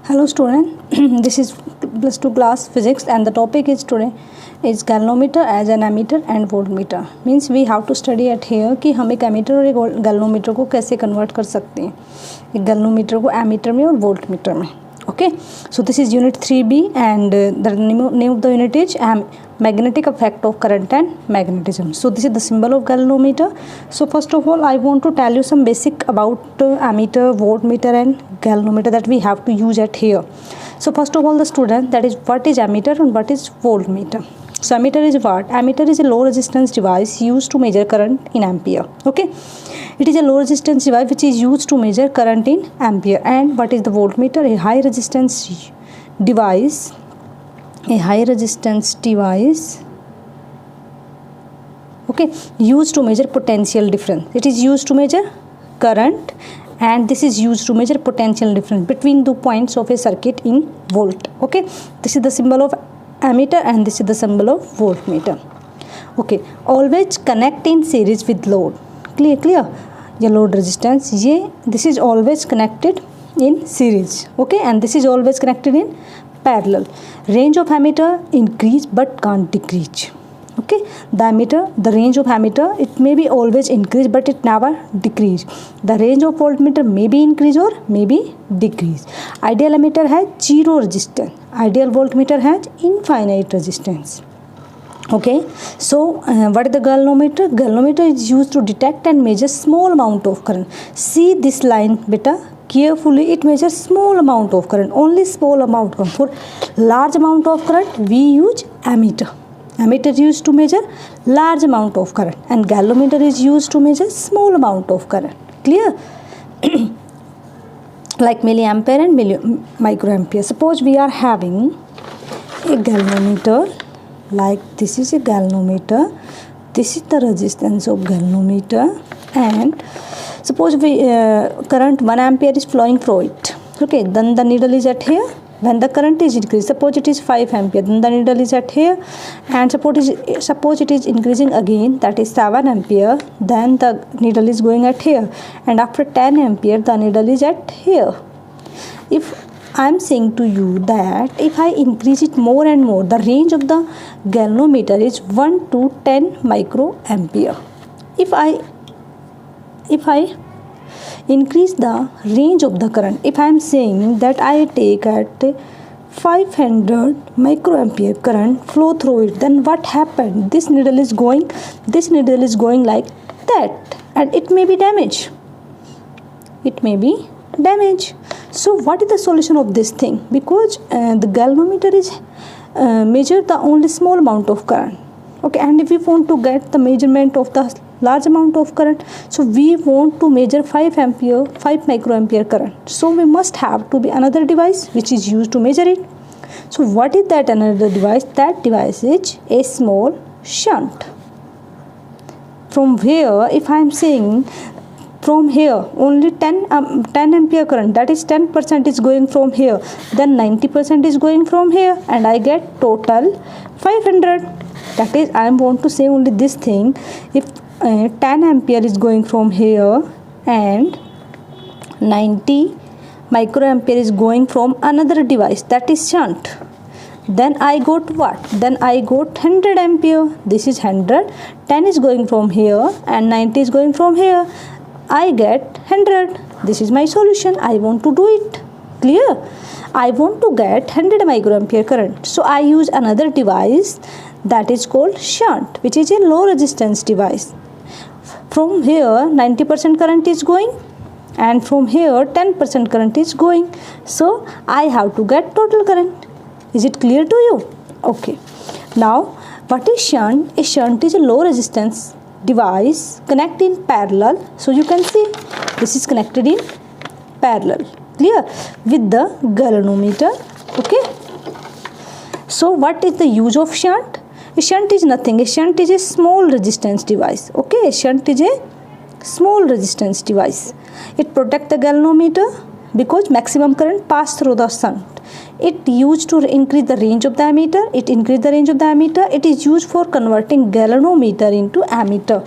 Hello student, this is plus 2 class physics and the topic is today is galvanometer as an ammeter and voltmeter. Means we have to study at here कि हम एक ammeter और एक galvanometer को कैसे convert कर सकते हैं, एक galvanometer को ammeter में और voltmeter में. Okay, so this is unit 3b and the name of the unit is magnetic effect of current and magnetism. So this is the symbol of galvanometer. So first of all I want to tell you some basic about ammeter, voltmeter and galvanometer that we have to use at here. So first of all the student, that is what is ammeter and what is voltmeter. So ammeter is what? Ammeter is a low resistance device used to measure current in ampere. Okay, it is a low resistance device which is used to measure current in ampere. And what is the voltmeter? A high resistance device. A high resistance device, okay, used to measure potential difference. It is used to measure current and this is used to measure potential difference between the points of a circuit in volt. Okay, this is the symbol of ammeter and this is the symbol of voltmeter. Okay, always connect in series with load. Clear ये load resistance, ये this is always connected in series. Okay, and this is always connected in parallel. Range of ammeter increase but can't decrease. Okay, the range of ammeter, it may be always increase but it never decrease. The range of voltmeter may be increase or may be decrease. Ideal ammeter has zero resistance. Ideal voltmeter has infinite resistance. Okay, so what is the galvanometer? Galvanometer is used to detect and measure small amount of current. See this line beta carefully, it measures small amount of current, only small amount. For large amount of current we use ammeter. Ammeter is used to measure large amount of current and galvanometer is used to measure small amount of current. Clear? Like milliampere and microampere. Suppose we are having a galvanometer, like this is a galvanometer, this is the resistance of galvanometer, and suppose we current 1 ampere is flowing through it. Okay, then the needle is at here. When the current is increased, suppose it is 5 ampere, then the needle is at here, and suppose it is increasing again, that is 7 ampere, then the needle is going at here, and after 10 ampere the needle is at here. If I am saying to you that if I increase it more and more, the range of the galvanometer is 1 to 10 microampere. If I increase the range of the current, if I am saying that I take at 500 microampere current flow through it, then what happened? This needle is going like that and it may be damaged. So what is the solution of this thing? Because the galvanometer is measure the only small amount of current. Okay, and if we want to get the measurement of the large amount of current, so we want to measure 5 microampere current, so we must have to be another device which is used to measure it. So what is that another device? That device is a small shunt. From here, if I am saying from here only 10 ampere current, that is 10% is going from here, then 90% is going from here, and I get total 500. That is, I want to say only this thing. If 10 ampere is going from here and 90 microampere is going from another device, that is shunt, then I got what? Then I got 100 ampere. This is 100, 10 is going from here and 90 is going from here, I get 100. This is my solution. I want to do it. Clear? I want to get 100 microampere current, so I use another device that is called shunt, which is a low resistance device. From here 90% current is going and from here 10% current is going, so I have to get total current. Is it clear to you? Okay, now what is shunt? A shunt is a low resistance device connected in parallel, so you can see this is connected in parallel, clear, with the galvanometer. Okay, so what is the use of shunt? A shunt is nothing. A shunt is a small resistance device. Okay, a shunt is a small resistance device. It protects the galvanometer because maximum current pass through the shunt. It used to increase the range of the ammeter. It increase the range of the ammeter. It is used for converting galvanometer into ammeter.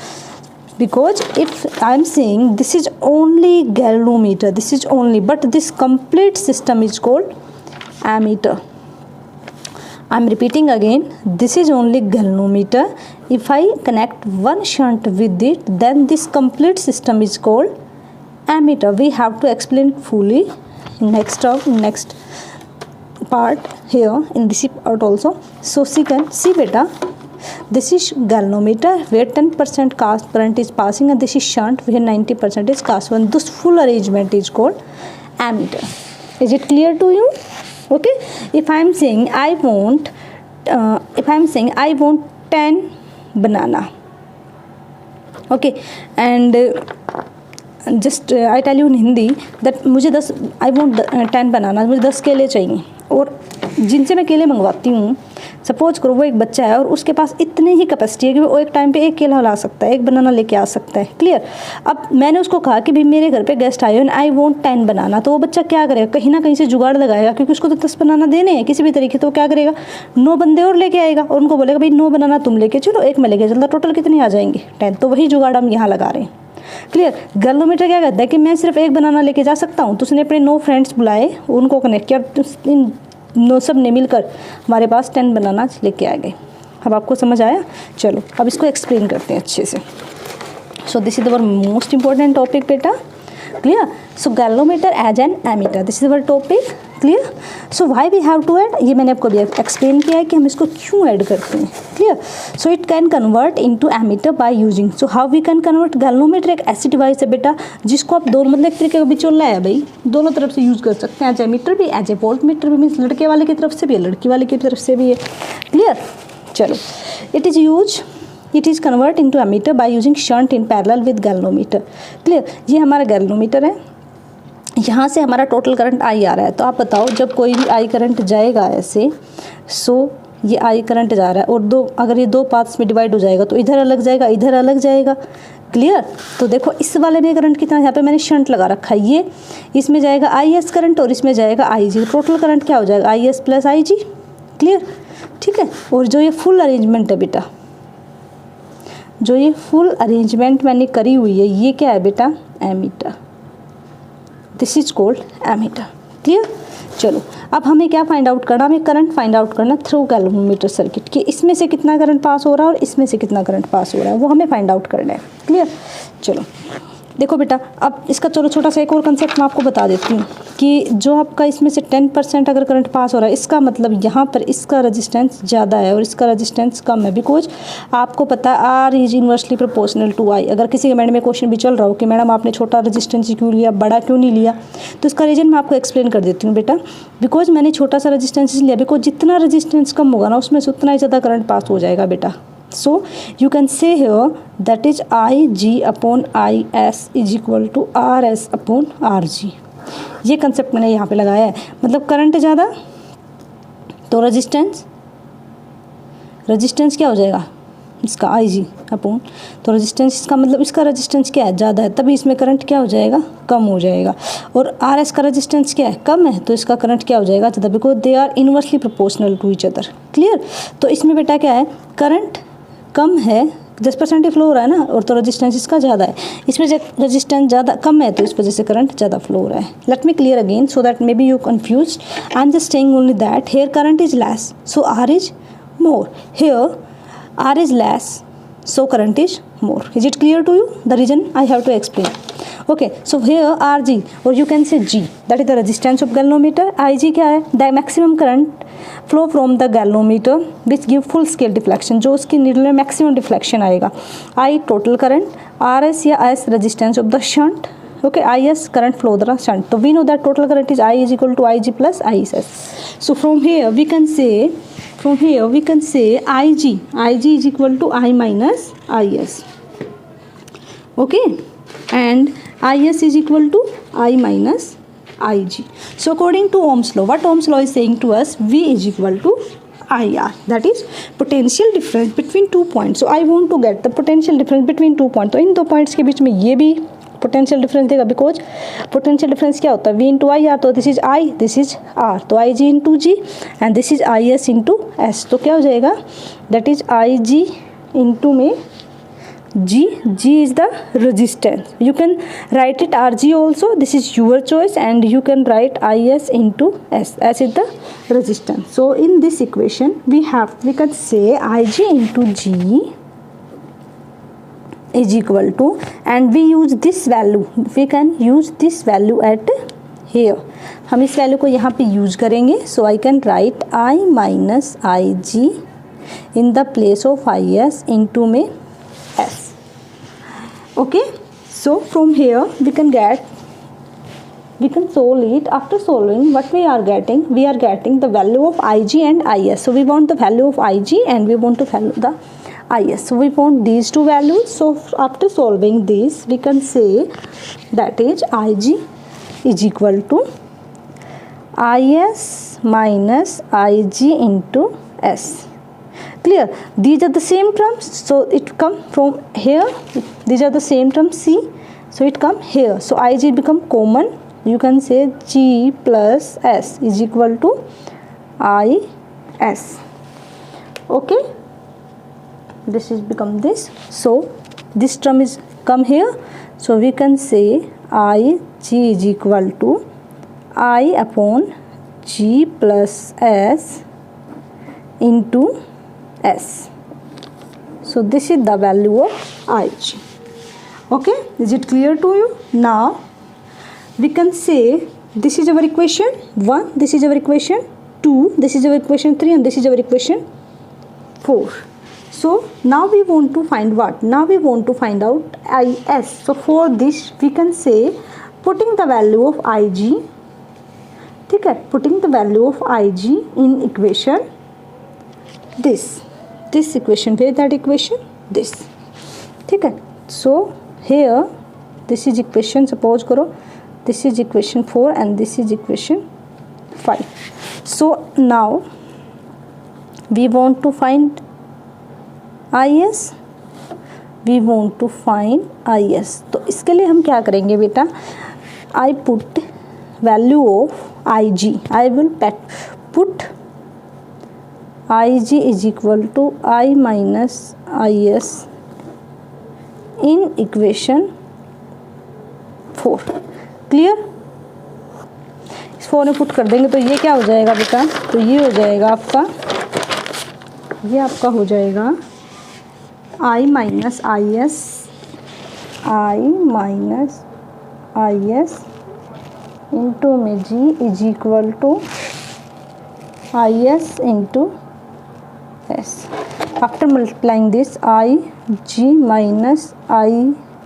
because if I am saying this is only galvanometer, this is only, but this complete system is called ammeter. I'm repeating again, this is only galvanometer. If I connect one shunt with it, then this complete system is called ammeter. We have to explain it fully in next part here in this part also. So see beta, this is galvanometer where 10% cast current is passing, and this is shunt where 90% is cast one. This full arrangement is called ammeter. Is it clear to you? Okay. If I am saying I want 10 banana, okay, and just I tell you in Hindi that मुझे 10 I want 10 बनाना, मुझे 10 केले चाहिए, और जिनसे मैं केले मंगवाती हूँ, suppose करो वो एक बच्चा है और उसके पास इतनी ही कैपेसिटी है कि वो एक टाइम पे एक केला ला सकता है, एक बनाना लेके आ सकता है. क्लियर. अब मैंने उसको कहा कि भाई मेरे घर पे गेस्ट आए एंड आई वांट 10 बनाना, तो वो बच्चा क्या करेगा, कहीं ना कहीं से जुगाड़ लगाएगा, क्योंकि उसको तो 10 बनाना देने हैं किसी भी तरीके. तो क्या करेगा, 9 बंदे और लेके आएगा और उनको बोलेगा भाई 9 बनाना तुम लेके चलो, एक मैं लेके चलता, टोटल कितनी आ जाएंगी, 10. तो वही जुगाड़ हम यहाँ लगा रहे हैं. क्लियर. गैल्वेनोमीटर क्या कहता है कि मैं सिर्फ एक बनाना लेके जा सकता हूँ, तो उसने अपने 9 फ्रेंड्स बुलाए, उनको कनेक्ट किया, इन 9 सब ने मिलकर हमारे पास 10 बनाना लेके आ गए. अब आपको समझ आया. चलो अब इसको एक्सप्लेन करते हैं अच्छे से. So this is our most important topic बेटा. Clear. So galvanometer as an ammeter, this is our topic. Clear. So why we have to add, ये मैंने आपको अभी एक्सप्लेन किया है कि हम इसको क्यों ऐड करते हैं. Clear. So it can convert into ammeter by using. So how we can convert. Galvanometer एक ऐसी डिवाइस है बेटा जिसको आप दोनों, मतलब एक तरीके का बिचौला है भाई, दोनों तरफ से यूज़ कर सकते हैं. एज एमीटर भी, एज ए वोल्ट मीटर भी, मीन्स लड़के वाले की तरफ से भी है, लड़की वाले की तरफ से भी है. क्लियर. चलो, it is convert into ammeter by using shunt in parallel with galvanometer. Clear. ये हमारा गैल्वेनोमीटर है, यहाँ से हमारा टोटल करंट आई आ रहा है. तो आप बताओ, जब कोई भी आई करंट जाएगा ऐसे, सो ये आई करंट जा रहा है और अगर ये 2 पार्ट्स में डिवाइड हो जाएगा तो इधर अलग जाएगा, इधर अलग जाएगा. क्लियर. तो देखो इस वाले में करंट कितना, यहाँ पे मैंने शंट लगा रखा है, ये इसमें जाएगा आई एस करंट और इसमें जाएगा आई जी. टोटल करंट क्या हो जाएगा, I S plus I G. Clear. ठीक है. और जो ये फुल अरेंजमेंट है बेटा, जो ये फुल अरेंजमेंट मैंने करी हुई है, ये क्या है बेटा, ammeter. This is called ammeter. Clear. चलो अब हमें क्या फाइंड आउट करना, हमें करंट फाइंड आउट करना थ्रू गैल्वेनोमीटर सर्किट, कि इसमें से कितना करंट पास हो रहा है और इसमें से कितना करंट पास हो रहा है, वो हमें फाइंड आउट करना है. क्लियर. चलो देखो बेटा, अब इसका चलो छोटा सा एक और कंसेप्ट मैं आपको बता देती हूँ कि जो आपका इसमें से 10% अगर करंट पास हो रहा है, इसका मतलब यहाँ पर इसका रेजिस्टेंस ज़्यादा है और इसका रेजिस्टेंस कम है, बिकॉज आपको पता है R is inversely proportional to I. अगर किसी मैडम में क्वेश्चन भी चल रहा हो कि मैडम आपने छोटा रेजिस्टेंस क्यों लिया, बड़ा क्यों नहीं लिया, तो इसका रीजन मैं आपको एक्सप्लेन कर देती हूँ बेटा. बिकॉज मैंने छोटा सा रेजिस्टेंस लिया, बिकॉज जितना रेजिस्टेंस कम होगा ना, उसमें से उतना ही ज़्यादा करंट पास हो जाएगा बेटा. So you can say here that is Ig upon Is is equal to Rs upon Rg. ये कंसेप्ट मैंने यहाँ पे लगाया है. मतलब करंट ज़्यादा तो रेजिस्टेंस क्या हो जाएगा, इसका Ig अपॉन, तो रेजिस्टेंस इसका मतलब इसका रेजिस्टेंस क्या है, ज़्यादा है, तभी इसमें करंट क्या हो जाएगा, कम हो जाएगा. और Rs का रेजिस्टेंस क्या है, कम है, तो इसका करंट क्या हो जाएगा, ज़्यादा, because they are inversely proportional to each other. Clear. तो इसमें बेटा क्या है, करंट कम है, 10% ही फ्लो हो रहा है ना, और तो रेजिस्टेंस इसका ज़्यादा है, इसमें से रेजिस्टेंस ज़्यादा कम है तो इस वजह से करंट ज़्यादा फ्लो हो रहा है. Let me clear again so that maybe you confuse. I am just saying only that here current is less, so R is more. Here R is less, so current is more. Is it clear to you? The reason I have to explain. Okay, so here Rg, or you can say G, that is the resistance of galvanometer. Ig क्या है, the maximum current flow from the galvanometer which give full scale deflection, जो उसकी needle में maximum deflection आएगा. I total current, Rs या S resistance of the shunt. Okay, Is current flow the shunt. So we know that total current is I is equal to Ig plus Is. So from here we can say Ig is equal to I minus Is. Okay, and Is is equal to I minus Ig. So according to Ohm's law, what Ohm's law is saying to us, V is equal to IR, that is potential difference between 2 points. So I want to get the potential difference between 2 points. तो इन 2 points के बीच में ये भी potential difference देगा, because potential difference क्या होता है, V into I R, तो this is I, this is R, तो I G into G and this is I S into S. तो क्या हो जाएगा, that is I G into में G is the resistance. You can write it Rg also. This is your choice, and you can write Is into S. S is the resistance. So in this equation we can say Ig into G is equal to, and we use this value. We can use this value at here. हम इस value को यहाँ पे use करेंगे. So I can write I minus IG in the place of Is into में S. Okay, so from here we can solve it. After solving, what we are getting the value of Ig and Is. So we want the value of Ig and we want to value the Is. So we want these two values. So after solving this, we can say that is Ig is equal to Is minus Ig into S. Clear? These are the same terms, so it come from here. These are the same terms, C, so it come here. So Ig become common. You can say G plus S is equal to Is. Okay, this is become this. So this term is come here. So we can say Ig is equal to I upon G plus S into S. So this is the value of Ig. Okay, is it clear to you? Now we can say this is our equation 1, this is our equation 2, this is our equation 3, and this is our equation 4. So now we want to find what? Now we want to find out Is. So for this we can say, putting the value of Ig, ठीक है, putting the value of Ig in equation this equation, where that equation, this, ठीक है. So here this is equation, suppose करो this is equation 4 and this is equation 5. So now we want to find Is, we want to find Is. तो इसके लिए हम क्या करेंगे बेटा, I put value of Ig, I will put Ig is equal to I minus Is in equation 4. Clear? इस 4 में put कर देंगे तो ये क्या हो जाएगा बेटा, तो ये हो जाएगा आपका, ये आपका हो जाएगा I minus Is into में G is equal to Is into S. After multiplying this, Ig minus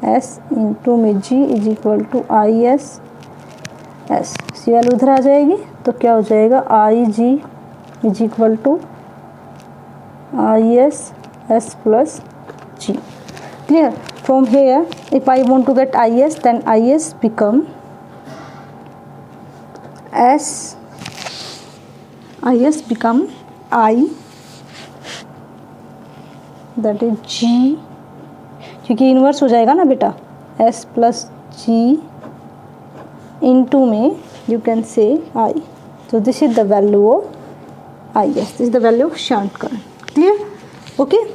Is into में G is equal to Is S. सी वैल्यू उधर आ जाएगी तो क्या हो जाएगा, Ig is equal to Is S plus G. Clear? From here, if I want to get Is, then Is become S. Is become I, that is G, क्योंकि inverse हो जाएगा ना बेटा, S plus G into में you can say I. So this is the value of Is. This is the value of shunt current. Clear? Okay,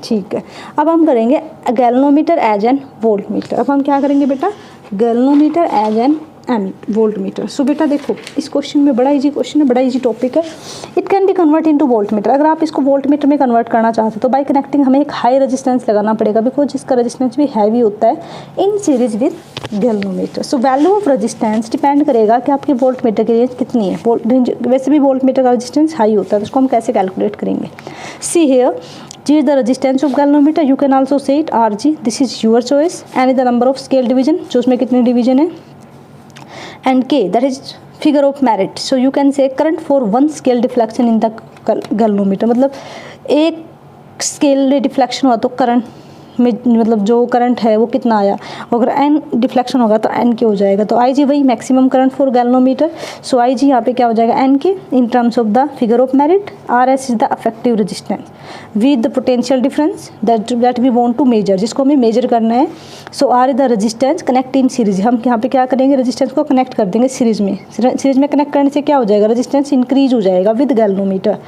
ठीक है. अब हम करेंगे galvanometer as an voltmeter. अब हम क्या करेंगे बेटा, galvanometer as an voltmeter. So बेटा देखो, इस क्वेश्चन में बड़ा इजी क्वेश्चन है, बड़ा इजी टॉपिक है. It can be convert into volt meter. अगर आप इसको वोल्ट मीटर में कन्वर्ट करना चाहते हो तो बाय कनेक्टिंग हमें एक हाई रेजिस्टेंस लगाना पड़ेगा, बिकॉज इसका रेजिस्टेंस भी हैवी होता है in series with galvanometer. So value of resistance depend करेगा कि आपकी वोल्ट मीटर की रेंज कितनी है. रेंज वैसे भी वोल्ट मीटर का रेजिस्टेंस हाई होता है, तो उसको हम कैसे कैलकुलेट करेंगे. See here, G is the resistance of galvanometer. You can also say it Rg. This is your choice. N is the number of scale division, जो उसमें कितनी डिवीजन है, and K, that is figure of merit. So you can say current for one scale deflection in the galvanometer. मतलब एक scale deflection हुआ तो current में, मतलब जो करंट है वो कितना आया. अगर एन डिफ्लेक्शन होगा तो एन के हो जाएगा. तो आई जी वही maximum current for galvanometer. So I G यहाँ पे क्या हो जाएगा, एन के in terms of the figure of merit. R S is the effective resistance with the potential difference that we want to measure, जिसको हमें measure करना है. So R is the resistance connect in series. हम यहाँ पे क्या करेंगे, resistance को कनेक्ट कर देंगे सीरीज में. सीरीज में कनेक्ट करने से क्या हो जाएगा, रेजिस्टेंस इंक्रीज हो जाएगा with galvanometer.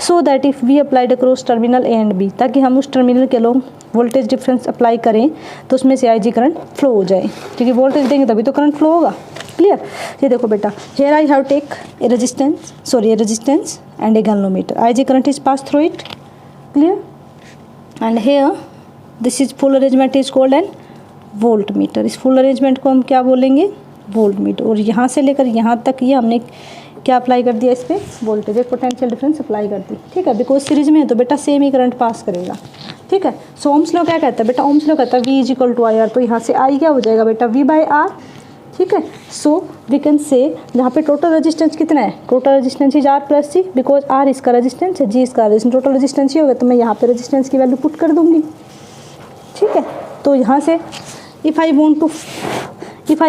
So that if we applied across terminal A and B, ताकि हम उस टर्मिनल के लोग वोल्टेज डिफरेंस अप्लाई करें तो उसमें से IG करंट फ्लो हो जाए, क्योंकि वोल्टेज देंगे तभी तो करंट फ्लो होगा। क्लियर। ये देखो बेटा, here I have take a resistance and a galvanometer, IG current is pass through it. Clear. And here this is full arrangement is called an voltmeter. इस full arrangement को हम क्या बोलेंगे? Voltmeter. और यहाँ से लेकर यहाँ तक ये हमने क्या अप्लाई कर दिया? इस पर वोल्टेज, एक पोटेंशियल डिफरेंस अप्लाई कर दी। ठीक है, बिकॉज सीरीज में है तो बेटा सेम ही करंट पास करेगा। ठीक है। सो ओम्स लॉ क्या कहता है बेटा? ओम्स लॉ कहता है V is equal to I R. तो यहाँ से I क्या हो जाएगा बेटा? V by R. ठीक है। सो वी कैन से यहाँ पे टोटल रेजिस्टेंस कितना है? Total resistance is R plus C, because R इसका रेजिस्टेंस है, G इसका रेजिस्टेंस, टोटल रेजिस्टेंस ही होगा। तो मैं यहाँ पे रेजिस्टेंस की वैल्यू पुट कर दूंगी। ठीक है। तो यहाँ से if I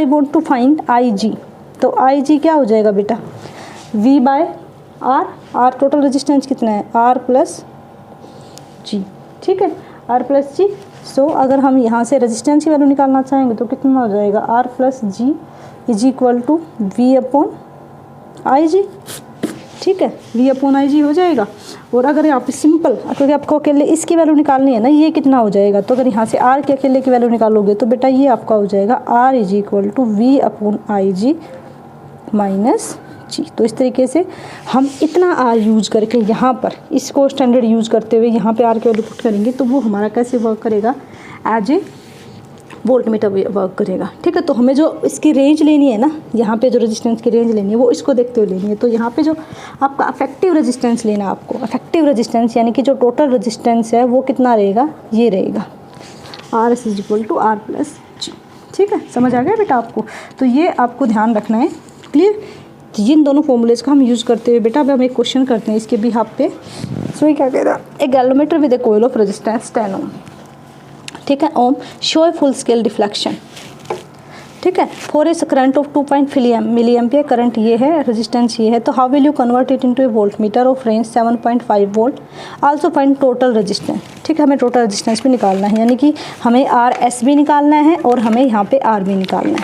want to find IG, तो IG क्या हो जाएगा बेटा? V by R total resistance कितना है? R plus G। ठीक है, R प्लस G। सो अगर हम यहाँ से रेजिस्टेंस की वैल्यू निकालना चाहेंगे तो कितना हो जाएगा? R plus G is equal to V upon IG। ठीक है, V अपॉन IG हो जाएगा। और अगर यहाँ पे सिंपल, क्योंकि आपको अकेले इसकी वैल्यू निकालनी है ना, ये कितना हो जाएगा? तो अगर यहाँ से R के अकेले की वैल्यू निकालोगे तो बेटा ये आपका हो जाएगा R is equal to V upon IG minus G। तो इस तरीके से हम इतना R यूज करके यहाँ पर इसको स्टैंडर्ड यूज करते हुए यहाँ पे R की वैल्यू पुट करेंगे तो वो हमारा कैसे वर्क करेगा? As a voltmeter work करेगा। ठीक है। तो हमें जो इसकी रेंज लेनी है ना, यहाँ पे जो रेजिस्टेंस की रेंज लेनी है वो इसको देखते हुए लेनी है। तो यहाँ पे जो आपका अफेक्टिव रेजिस्टेंस लेना है आपको, अफेक्टिव रेजिस्टेंस यानी कि जो टोटल रेजिस्टेंस है वो कितना रहेगा? ये रहेगा R is equal to R plus G। ठीक है, समझ आ गया बेटा आपको? तो ये आपको ध्यान रखना है। क्लियर। इन दोनों फॉर्मूलेज का हम यूज़ करते हुए बेटा अब हम एक क्वेश्चन करते हैं इसके बिहाफ पे। सो ये क्या कह रहा है? A galvanometer with a coil of resistance 10 ohm. ठीक है, ohm show a full scale deflection. ठीक है, for a current of 2 milliampere current ये है, रेजिस्टेंस ये है। तो how will you convert it into a voltmeter of range 7.5 volt. Also find total resistance. ठीक है, हमें टोटल रेजिस्टेंस भी निकालना है, यानी कि हमें RS भी निकालना है और हमें यहाँ पे R भी निकालना है।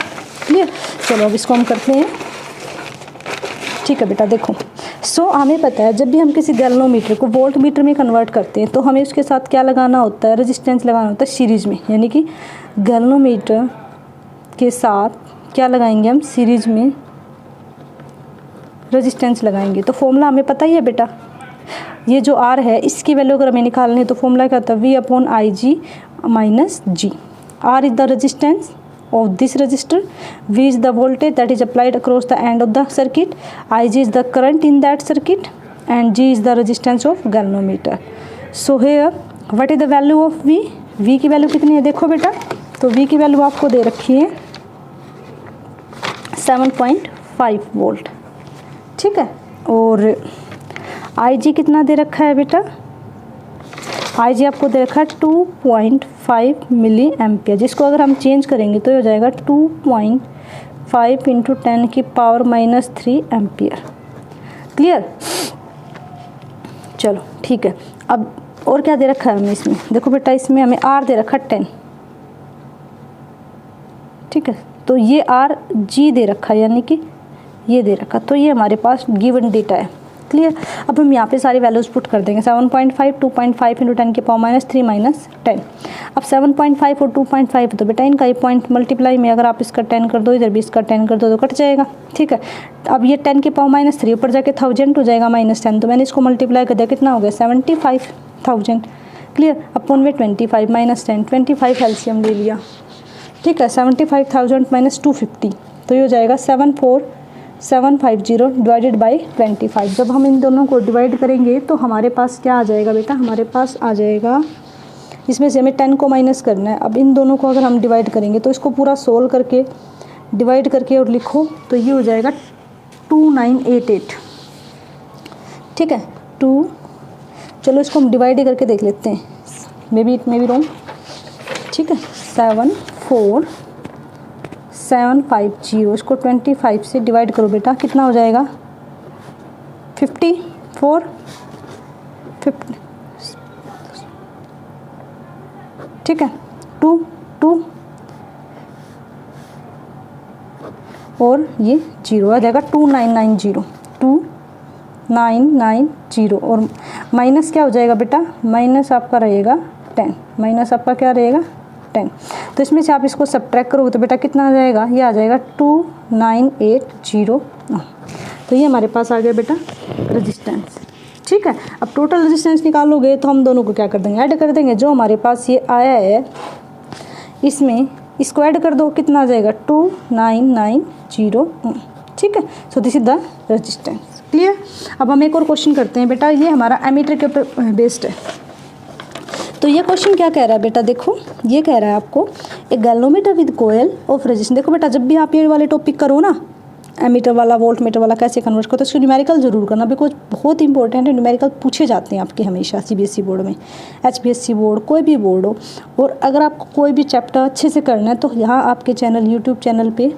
क्लियर। चलो अब इसको हम करते हैं। ठीक है बेटा, देखो। सो हमें पता है जब भी हम किसी गैल्वेनोमीटर को वोल्ट मीटर में कन्वर्ट करते हैं तो हमें उसके साथ क्या लगाना होता है? रेजिस्टेंस लगाना होता है सीरीज में, यानी कि गैल्वेनोमीटर के साथ क्या लगाएंगे हम? सीरीज में रेजिस्टेंस लगाएंगे। तो फॉर्मूला हमें पता ही है बेटा, ये जो R है इसकी वैल्यू अगर हमें निकालनी है तो फॉर्मूला क्या होता है? V upon IG minus G। R is the resistance of this resistor, V is the voltage that is applied across the end of the circuit, IG is the current in that circuit, and G is the resistance of galvanometer. So here what is the value of V? V की value कितनी है? देखो बेटा, तो V की value आपको दे रखी है 7.5 वोल्ट। ठीक है, और IG कितना दे रखा है बेटा? IG आपको दे रखा है 2.5 मिली एम्पियर, जिसको अगर हम चेंज करेंगे तो हो जाएगा 2.5 इंटू 10 की पावर माइनस 3 एम्पियर। क्लियर। चलो ठीक है, अब और क्या दे रखा है हमें इसमें? देखो बेटा, इसमें हमें R दे रखा है 10। ठीक है, तो ये RG दे रखा है, यानी कि ये दे रखा, तो ये हमारे पास गिवन डेटा है। क्लियर। अब हम यहाँ पे सारी वैल्यूज पुट कर देंगे। 7.5 2.5 इंटू 10 की पावर माइनस 3 माइनस 10। अब 7.5 और 2.5 तो बेटा इनका ये पॉइंट मल्टीप्लाई में अगर आप इसका 10 कर दो, इधर भी इसका 10 कर दो तो कट जाएगा। ठीक है, अब ये 10 की पावर माइनस 3 ऊपर जाके 1000 हो जाएगा माइनस 10, तो मैंने इसको मल्टीप्लाई कर दिया, कितना हो गया? 75,000। क्लियर। अपॉन में 25 माइनस 10, 25 एलसीएम ले लिया। ठीक है, 75,000 माइनस 250 तो ये हो जाएगा 74750 डिवाइडेड बाई 25। जब हम इन दोनों को डिवाइड करेंगे तो हमारे पास क्या आ जाएगा बेटा? हमारे पास आ जाएगा, इसमें से हमें 10 को माइनस करना है। अब इन दोनों को अगर हम डिवाइड करेंगे तो इसको पूरा सोल्व करके डिवाइड करके और लिखो तो ये हो जाएगा 2988। ठीक है, चलो इसको हम डिवाइड ही करके देख लेते हैं, may be it may be wrong. ठीक है, 74750, इसको 25 से डिवाइड करो बेटा, कितना हो जाएगा? 54 50। ठीक है, 2 और ये 0 आ जाएगा 2990 और माइनस क्या हो जाएगा बेटा? माइनस आपका रहेगा 10 माइनस आपका क्या रहेगा 10। तो इसमें से आप इसको सब्ट्रैक्ट करोगे तो बेटा कितना आ जाएगा, ये आ जाएगा 2980। तो ये हमारे पास आ गया बेटा रेजिस्टेंस। ठीक है, अब टोटल रेजिस्टेंस निकालोगे तो हम दोनों को क्या कर देंगे, ऐड कर देंगे। जो हमारे पास ये आया है इसमें इसको ऐड कर दो, कितना आ जाएगा 2990 ओम। ठीक है, सो this is the resistance. Clear. अब हम एक और क्वेश्चन करते हैं बेटा, ये हमारा एमीटर के ऊपर बेस्ड है। तो ये क्वेश्चन क्या कह रहा है बेटा, देखो ये कह रहा है आपको एक galvanometer with coil of resistance. देखो बेटा जब भी आप ये वाले टॉपिक करो ना, एमीटर वाला वोल्ट मीटर वाला कैसे कन्वर्ट करो, तो इसको न्यूमेरिकल जरूर करना, बिकॉज बहुत इंपॉर्टेंट है। न्यूमेरिकल पूछे जाते हैं आपके हमेशा सीबीएसई बोर्ड में, एचपीएससी बोर्ड, कोई भी बोर्ड हो। और अगर आपको कोई भी चैप्टर अच्छे से करना है तो यहाँ आपके चैनल यूट्यूब चैनल पे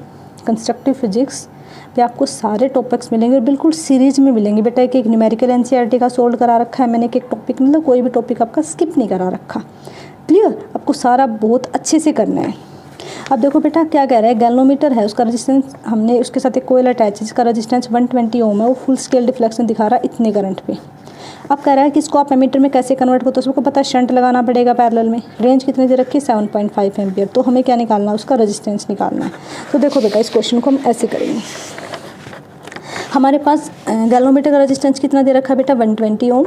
कंस्ट्रक्टिव फिजिक्स पे आपको सारे टॉपिक्स मिलेंगे और बिल्कुल सीरीज में मिलेंगे बेटा। एक एक न्यूमेरिकल एनसीईआरटी का सोल्व करा रखा है मैंने, एक एक टॉपिक मतलब कोई भी टॉपिक आपका स्किप नहीं करा रखा। क्लियर, आपको सारा बहुत अच्छे से करना है। अब देखो बेटा क्या कह रहा है, गैल्वेनोमीटर है, उसका रेजिस्टेंस हमने उसके साथ एक कोयल अटैच है जिसका रेजिस्टेंस 120 ओम है, वो फुल स्केल डिफ्लेक्शन दिखा रहा है इतने करंट पे। अब कह रहा है कि इसको आप एमीटर में कैसे कन्वर्ट करो, तो सबको पता है शंट लगाना पड़ेगा पैरेलल में। रेंज कितनी दे रखी है 7.5 एम्पियर। तो हमें क्या निकालना है, उसका रेजिस्टेंस निकालना है। तो देखो बेटा इस क्वेश्चन को हम ऐसे करेंगे। हमारे पास गैल्वेनोमीटर का रेजिस्टेंस कितना दे रखा है बेटा 120 ओम।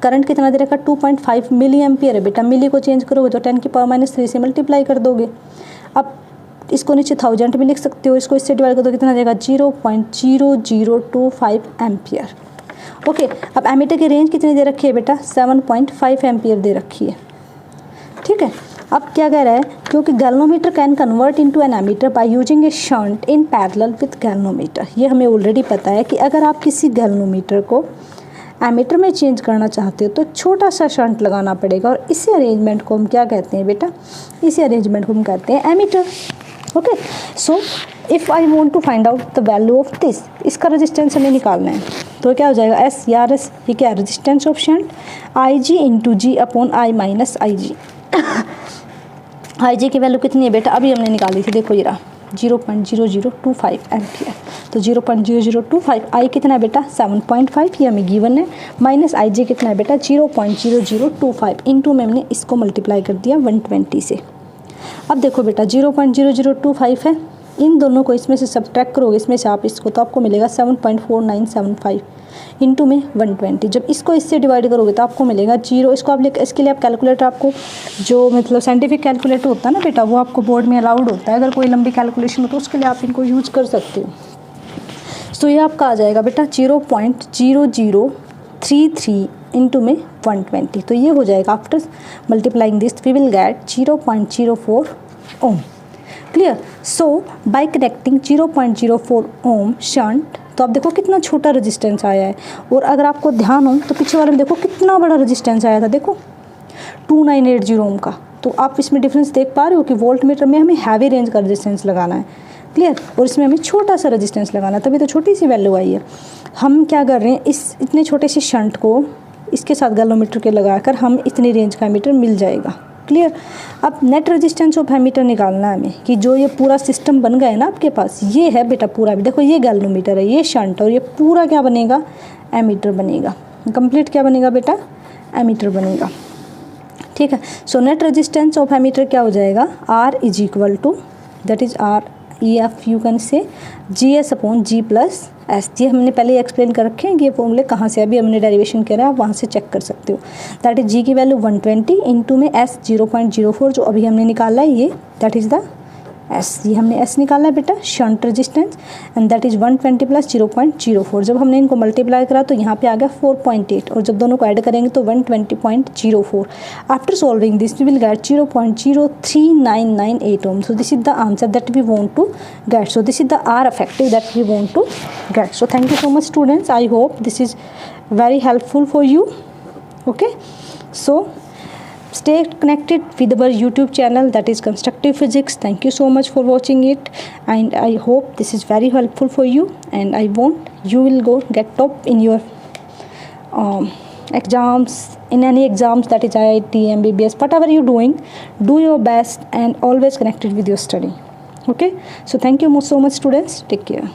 करंट कितना दे रखा है 2.5 मिली एम्पियर है बेटा। मिली को चेंज करोगे तो 10⁻³ से मल्टीप्लाई कर दोगे। अब इसको नीचे 1000 में लिख सकते हो, इसको इससे डिवाइड कर दो कितना देगा 0.0025 एम्पियर। ओके, अब एमीटर की रेंज कितनी दे रखी है बेटा 7.5 एम्पियर दे रखी है। ठीक है, अब क्या कह रहा है, क्योंकि galvanometer can convert into an ammeter by using a shunt in parallel with galvanometer. ये हमें ऑलरेडी पता है कि अगर आप किसी गैल्वेनोमीटर को एमीटर में चेंज करना चाहते हो तो छोटा सा शंट लगाना पड़ेगा, और इसी अरेंजमेंट को हम क्या कहते हैं बेटा, इसी अरेंजमेंट को हम कहते हैं ammeter. Okay, so if I want to find out the value of this, इसका रेजिस्टेंस हमें निकालना है। तो क्या हो जाएगा एस या आर एस, ये क्या है resistance of shunt, I G into G upon I minus I G. I G की वैल्यू कितनी है बेटा, अभी हमने निकाली थी, देखो ये रहा 0.0025 एम्पियर। तो 0.0025, आई कितना है बेटा 7.5, ये हमें गिवन है, माइनस आई जी कितना है बेटा 0.0025, इंटू में हमने इसको मल्टीप्लाई कर दिया 120 से। अब देखो बेटा 0.0025 है, इन दोनों को इसमें से सब्ट्रैक्ट करोगे, इसमें से आप इसको, तो आपको मिलेगा 7.4975 इंटू में 120। जब इसको इससे डिवाइड करोगे तो आपको मिलेगा 0। इसको आप इसके लिए आप कैलकुलेटर, आपको जो मतलब साइंटिफिक कैलकुलेटर होता है ना बेटा, वो आपको बोर्ड में अलाउड होता है। अगर कोई लंबी कैलकुलेशन हो तो उसके लिए आप इनको यूज कर सकते हो। तो ये आपका आ जाएगा बेटा 0.0033 इंटू में 120। तो ये हो जाएगा after multiplying this we will get 0.04 ohm. Clear. So by connecting 0.04 ohm shunt, तो आप देखो कितना छोटा रेजिस्टेंस आया है। और अगर आपको ध्यान हो तो पीछे वाले में देखो कितना बड़ा रेजिस्टेंस आया था, देखो 2980 ओम का। तो आप इसमें डिफरेंस देख पा रहे हो कि वोल्ट मीटर में हमें हैवी रेंज का रेजिस्टेंस लगाना है। क्लियर। और इसमें हमें छोटा सा रेजिस्टेंस लगाना है, तभी तो छोटी सी वैल्यू आई है। हम क्या कर रहे हैं, इस इतने छोटे से शंट को इसके साथ गैल्वेनोमीटर के लगाकर हम इतनी रेंज का एमीटर मिल जाएगा। क्लियर। अब नेट रेजिस्टेंस ऑफ एमीटर निकालना है हमें, कि जो ये पूरा सिस्टम बन गया है ना आपके पास, ये है बेटा पूरा भी, देखो ये गैल्वेनोमीटर है, ये शंट, और ये पूरा क्या बनेगा एमीटर बनेगा। कंप्लीट क्या बनेगा बेटा एमीटर बनेगा। ठीक है। So net resistance of ammeter क्या हो जाएगा, R is equal to, that is R E F you can say G S upon G plus S. ये हमने पहले एक्सप्लेन कर रखे हैं, ये फॉर्मूले कहाँ से अभी हमने डेरिवेशन किया है, आप वहाँ से चेक कर सकते हो। दैट इज जी की वैल्यू 120 इंटू में एस 0.04 जो अभी हमने निकाला है, ये दैट इज़ द एस, ये हमने एस निकाला है बेटा shunt resistance, and that is 120 plus 0.04। जब हमने इनको मल्टीप्लाई करा तो यहाँ पे आ गया 4.8, और जब दोनों को ऐड करेंगे तो 120.04। After solving this we will get 0.03998 ohm. So this is the answer that we want to get. So this is the R effective that we want to get. So thank you so much students, I hope this is very helpful for you. Okay, so stay connected with our YouTube channel, that is Constructive Physics. Thank you so much for watching it, and I hope this is very helpful for you, and I want you will go get top in your exams, in any exams, that is IIT, MBBS, whatever you're doing, do your best and always connected with your study. Okay, so thank you so much students, take care.